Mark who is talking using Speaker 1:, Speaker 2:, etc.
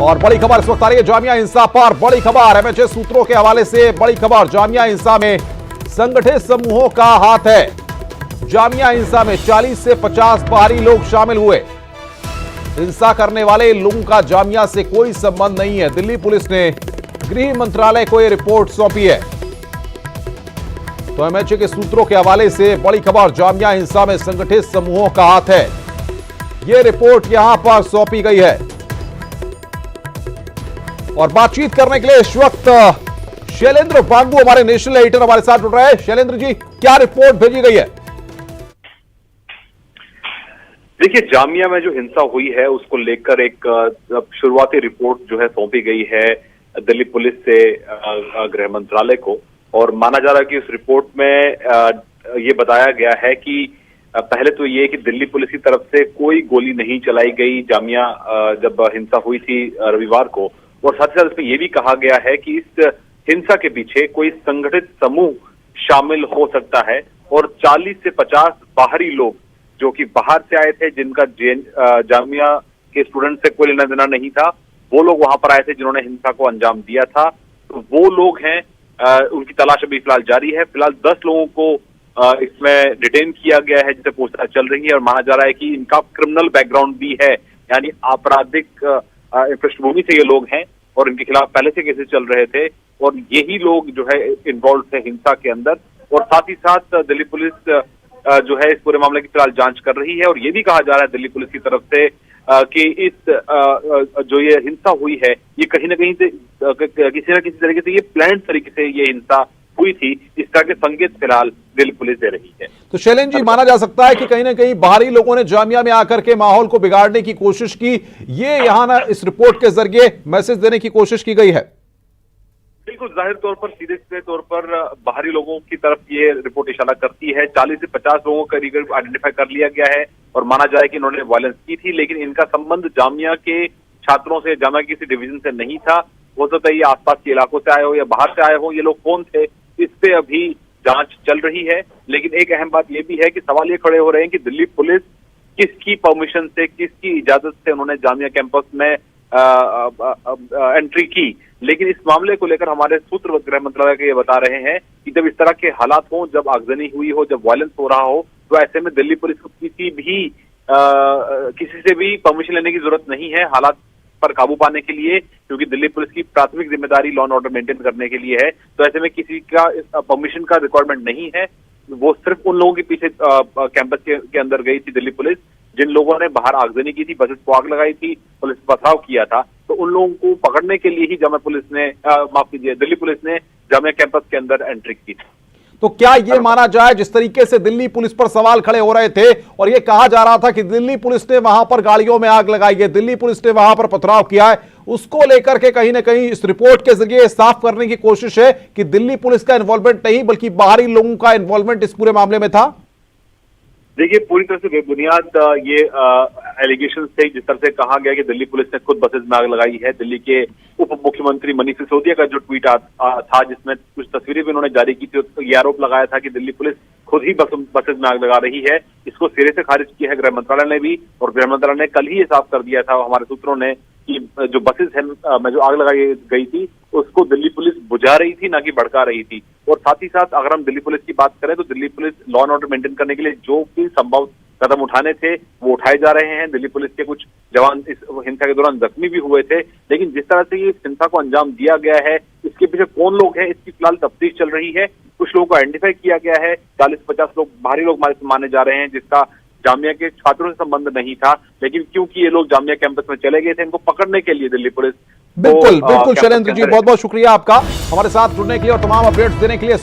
Speaker 1: और बड़ी खबर इस वक्त आ रही है जामिया हिंसा पर। बड़ी खबर एमएचए सूत्रों के हवाले से बड़ी खबर, जामिया हिंसा में संगठित समूहों का हाथ है। जामिया हिंसा में 40 से 50 बाहरी लोग शामिल हुए। हिंसा करने वाले लोगों का जामिया से कोई संबंध नहीं है। दिल्ली पुलिस ने गृह मंत्रालय को यह रिपोर्ट सौंपी है। तो एमएचए के सूत्रों के हवाले से बड़ी खबर, जामिया हिंसा में संगठित समूहों का हाथ है। यह रिपोर्ट यहां पर सौंपी गई है। और बातचीत करने के लिए इस वक्त शैलेंद्र बांगू हमारे नेशनल एडिटर हमारे साथ जुड़ रहे हैं। शैलेंद्र जी, क्या रिपोर्ट भेजी गई है?
Speaker 2: देखिए, जामिया में जो हिंसा हुई है उसको लेकर एक शुरुआती रिपोर्ट जो है सौंपी गई है दिल्ली पुलिस से गृह मंत्रालय को। और माना जा रहा है कि उस रिपोर्ट में ये बताया गया है कि पहले तो ये कि दिल्ली पुलिस की तरफ से कोई गोली नहीं चलाई गई जामिया जब हिंसा हुई थी रविवार को। और साथ ही साथ इसमें यह भी कहा गया है कि इस हिंसा के पीछे कोई संगठित समूह शामिल हो सकता है और 40 से 50 बाहरी लोग जो कि बाहर से आए थे, जिनका जामिया के स्टूडेंट से कोई लेना देना नहीं था, वो लोग वहां पर आए थे जिन्होंने हिंसा को अंजाम दिया था। तो वो लोग हैं, उनकी तलाश अभी फिलहाल जारी है। फिलहाल 10 लोगों को इसमें डिटेन किया गया है, जिसे पूछताछ चल रही है। और माना जा रहा है कि इनका क्रिमिनल बैकग्राउंड भी है, यानी आपराधिक पृष्ठभूमि से ये लोग हैं और इनके खिलाफ पहले से केसेस चल रहे थे और यही लोग जो है इन्वॉल्व थे हिंसा के अंदर। और साथ ही साथ दिल्ली पुलिस जो है इस पूरे मामले की फिलहाल जांच कर रही है। और ये भी कहा जा रहा है दिल्ली पुलिस की तरफ से कि इस जो ये हिंसा हुई है, ये कहीं ना कहीं से किसी न किसी तरीके से ये प्लान तरीके से ये हिंसा हुई थी, इसका के संकेत फिलहाल दिल्ली पुलिस दे रही है।
Speaker 1: तो शैलेंद्र जी, माना जा सकता है कि कहीं ना कहीं बाहरी लोगों ने जामिया में आकर के माहौल को बिगाड़ने की कोशिश की। ये यहां ना इस रिपोर्ट के जरिए मैसेज देने की कोशिश की गई है।
Speaker 2: बिल्कुल, जाहिर तौर पर सीधे तौर पर बाहरी लोगों की तरफ ये रिपोर्ट इशारा करती है। 40 से 50 लोगों का करीब आइडेंटिफाई कर लिया गया है और माना जाए कि इन्होंने वायलेंस की थी, लेकिन इनका संबंध जामिया के छात्रों से, जामिया किसी डिवीजन से नहीं था। हो सकता है ये आसपास के इलाकों से आए हो या बाहर से आए हो। ये लोग कौन थे, इस पे अभी जांच चल रही है। लेकिन एक अहम बात यह भी है कि सवाल ये खड़े हो रहे हैं कि दिल्ली पुलिस किसकी परमिशन से, किसकी इजाजत से उन्होंने जामिया कैंपस में एंट्री की। लेकिन इस मामले को लेकर हमारे सूत्र गृह मंत्रालय के ये बता रहे हैं कि जब इस तरह के हालात हो, जब आगजनी हुई हो, जब वायलेंस हो रहा हो, तो ऐसे में दिल्ली पुलिस को किसी से भी परमिशन लेने की जरूरत नहीं है हालात पर काबू पाने के लिए, क्योंकि दिल्ली पुलिस की प्राथमिक जिम्मेदारी लॉ एंड ऑर्डर मेंटेन करने के लिए है। तो ऐसे में किसी का परमिशन का रिक्वायरमेंट नहीं है। वो सिर्फ उन लोगों के पीछे कैंपस के अंदर गई थी दिल्ली पुलिस जिन लोगों ने बाहर आगजनी की थी, बसेस को आग लगाई थी, पुलिस पथराव किया था। तो उन लोगों को पकड़ने के लिए ही दिल्ली पुलिस ने जामिया कैंपस के अंदर एंट्री की थी।
Speaker 1: तो क्या ये माना जाए, जिस तरीके से दिल्ली पुलिस पर सवाल खड़े हो रहे थे और ये कहा जा रहा था कि दिल्ली पुलिस ने वहां पर गाड़ियों में आग लगाई है, दिल्ली पुलिस ने वहां पर पथराव किया है, उसको लेकर के कहीं ना कहीं इस रिपोर्ट के जरिए साफ करने की कोशिश है कि दिल्ली पुलिस का इन्वॉल्वमेंट नहीं बल्कि बाहरी लोगों का इन्वॉल्वमेंट इस पूरे मामले में था?
Speaker 2: देखिए, पूरी तरह से बेबुनियाद ये एलिगेशन थे। जिस तरह से कहा गया कि दिल्ली पुलिस ने खुद बसेज में आग लगाई है। दिल्ली के उप मुख्यमंत्री मनीष सिसोदिया का जो ट्वीट था, जिसमें कुछ तस्वीरें भी उन्होंने जारी की थी, तो ये आरोप लगाया था कि दिल्ली पुलिस खुद ही बसेज में आग लगा रही है। इसको सिरे से खारिज किया है गृह मंत्रालय ने भी। और गृह मंत्रालय ने कल ही ये साफ कर दिया था हमारे सूत्रों ने कि जो बसेज में जो आग लगाई गई थी उसको दिल्ली पुलिस बुझा रही थी, ना कि भड़का रही थी। और साथ ही साथ अगर हम दिल्ली पुलिस की बात करें तो Delhi police law and order maintain करने के लिए जो भी संभव कदम उठाने थे वो उठाए जा रहे हैं। दिल्ली पुलिस के कुछ जवान इस हिंसा के दौरान जख्मी भी हुए थे। लेकिन जिस तरह से ये हिंसा को अंजाम दिया गया है, इसके पीछे कौन लोग हैं, इसकी फिलहाल तफ्तीश चल रही है। कुछ लोगों को आइडेंटिफाई किया गया है, 40-50 लोग बाहरी लोग माने जा रहे हैं, जिसका जामिया के छात्रों से संबंध नहीं था। लेकिन क्योंकि ये लोग जामिया कैंपस में चले गए थे, इनको पकड़ने के लिए दिल्ली पुलिस
Speaker 1: बिल्कुल शैलेंद्र जी, बहुत बहुत शुक्रिया आपका हमारे साथ जुड़ने के लिए और तमाम अपडेट्स देने के लिए।